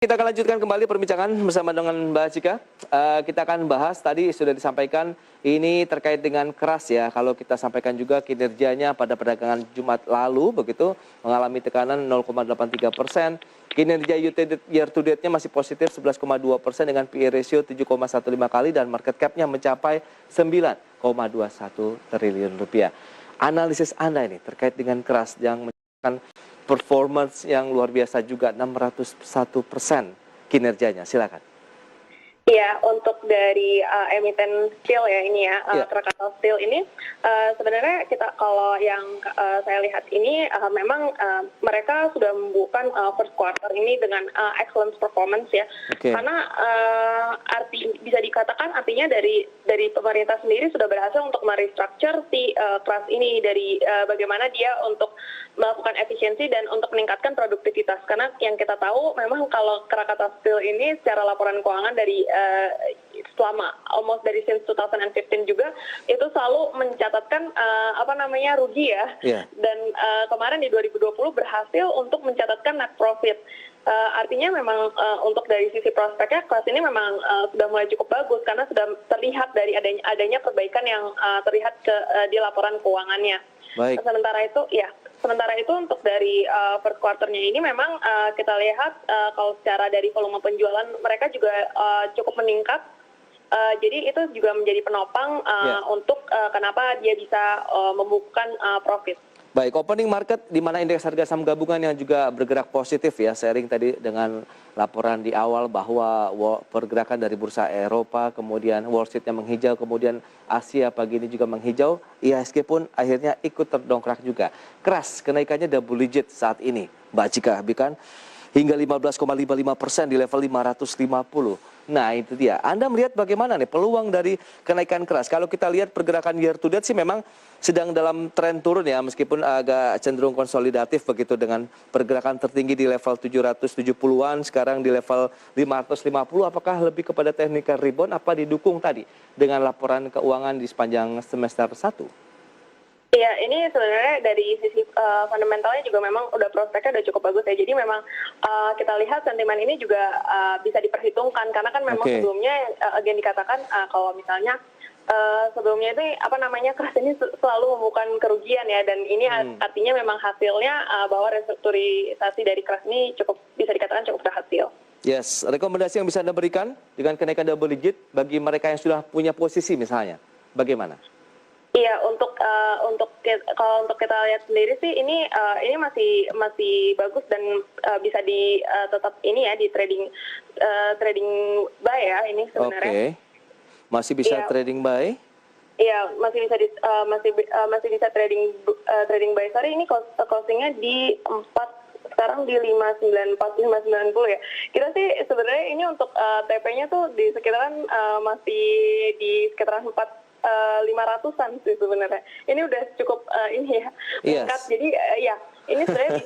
Kita akan lanjutkan kembali perbincangan bersama dengan Mbak Cika. Kita akan bahas tadi sudah disampaikan ini terkait dengan keras ya. Kalau kita sampaikan juga kinerjanya pada perdagangan Jumat lalu begitu mengalami tekanan 0,83%. Kinerja year to date-nya masih positif 11,2% dengan PE ratio 7,15 kali dan market cap-nya mencapai 9,21 triliun rupiah. Analisis Anda ini terkait dengan keras yang menunjukkan performance yang luar biasa juga 601% kinerjanya. Silakan. Iya, untuk dari emiten steel ya ini ya, Krakatau Steel ini sebenarnya kita kalau yang saya lihat ini memang mereka sudah membukukan first quarter ini dengan excellent performance ya. Karena bisa dikatakan artinya dari pemerintah sendiri sudah berhasil untuk merestructure si kelas ini dari bagaimana dia untuk melakukan efisiensi dan untuk meningkatkan produktivitas. Karena yang kita tahu memang kalau Krakatau Steel ini secara laporan keuangan dari selama almost dari since 2015 juga itu selalu mencatatkan rugi ya. Dan kemarin di 2020 berhasil untuk mencatatkan net profit. Artinya memang untuk dari sisi prospeknya kelas ini memang sudah mulai cukup bagus karena sudah terlihat dari adanya perbaikan yang terlihat di laporan keuangannya. Baik. Sementara itu untuk dari first quarter-nya ini memang kita lihat kalau secara dari volume penjualan mereka juga cukup meningkat. Jadi itu juga menjadi penopang untuk kenapa dia bisa membukukan profit. Baik, opening market di mana indeks harga saham gabungan yang juga bergerak positif ya, sharing tadi dengan laporan di awal bahwa pergerakan dari bursa Eropa, kemudian Wall Street-nya menghijau, kemudian Asia pagi ini juga menghijau, IHSG pun akhirnya ikut terdongkrak juga. Keras kenaikannya double digit saat ini, Mbak Cika, bukan? Hingga 15,55% di level 550. Nah itu dia, Anda melihat bagaimana nih peluang dari kenaikan keras? Kalau kita lihat pergerakan year to date sih memang sedang dalam tren turun ya, meskipun agak cenderung konsolidatif begitu dengan pergerakan tertinggi di level 770-an, sekarang di level 550. Apakah lebih kepada technical rebound apa didukung tadi dengan laporan keuangan di sepanjang semester 1? Iya, ini sebenarnya dari sisi fundamentalnya juga memang udah prospeknya udah cukup bagus ya. Jadi memang kita lihat sentimen ini juga bisa diperhitungkan karena kan memang sebelumnya again dikatakan kalau misalnya sebelumnya ini keras ini selalu membukukan kerugian ya, dan ini artinya memang hasilnya bahwa restrukturisasi dari keras ini cukup bisa dikatakan cukup berhasil. Yes, rekomendasi yang bisa Anda berikan dengan kenaikan double digit bagi mereka yang sudah punya posisi misalnya, bagaimana? Iya, kalau untuk kita lihat sendiri sih ini masih bagus dan bisa tetap ini ya di trading buy ya ini sebenarnya. Masih bisa trading buy? Iya, masih bisa trading buy. Sorry, ini closingnya di sekarang di 594 590 ya. Kita sih sebenarnya ini untuk TP-nya tuh di sekitaran masih di sekitaran 500-an sih sebenarnya. Ini udah cukup ini ya meningkat. Jadi ya ini sebenarnya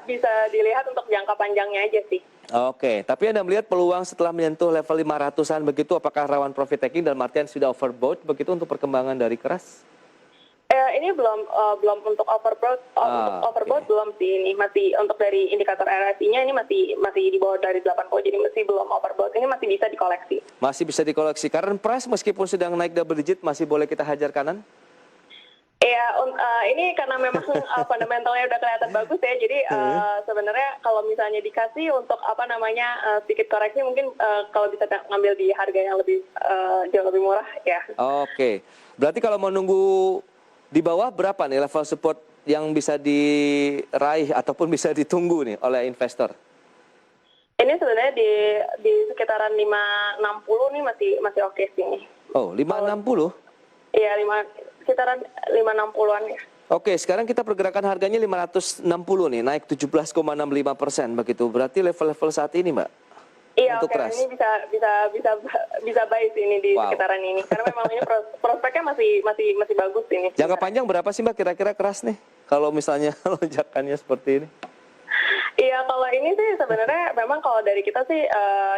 bisa dilihat untuk jangka panjangnya aja sih. Oke, tapi Anda melihat peluang setelah menyentuh level 500-an begitu, apakah rawan profit taking dan artian sudah overbought begitu untuk perkembangan dari keras? Ini belum untuk overbought belum sih, ini masih untuk dari indikator RSI-nya ini masih di bawah dari 80, jadi masih belum overbought, ini masih bisa dikoleksi. Masih bisa dikoleksi. Current price meskipun sedang naik double digit masih boleh kita hajar kanan? Iya, ini karena memang fundamentalnya udah kelihatan bagus ya, jadi sebenarnya kalau misalnya dikasih untuk sedikit koreksi mungkin kalau bisa ngambil di harga yang lebih jauh lebih murah ya. Oke, berarti kalau mau nunggu di bawah berapa nih level support yang bisa diraih ataupun bisa ditunggu nih oleh investor? Ini sebenarnya di sekitaran 560 nih masih oke sih nih. Oh, 560? Iya, sekitaran 560-an ya. Oke, sekarang kita pergerakan harganya 560 nih, naik 17,65% begitu. Berarti level-level saat ini, Mbak? Iya, ini bisa buy sih ini di sekitaran ini. Karena memang ini prospeknya masih bagus ini. Jangka panjang berapa sih Mbak kira-kira keras nih? Kalau misalnya lonjakannya seperti ini? Iya, kalau ini sih sebenarnya memang kalau dari kita sih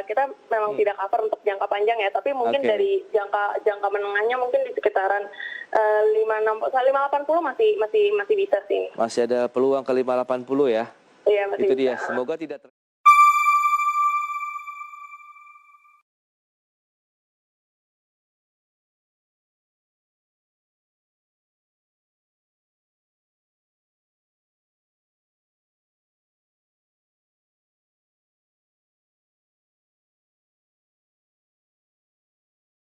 kita memang tidak cover untuk jangka panjang ya, tapi mungkin dari jangka menengahnya mungkin di sekitaran 580 masih bisa sih. Masih ada peluang ke 580 ya? Iya, masih Itu bisa. dia. Semoga tidak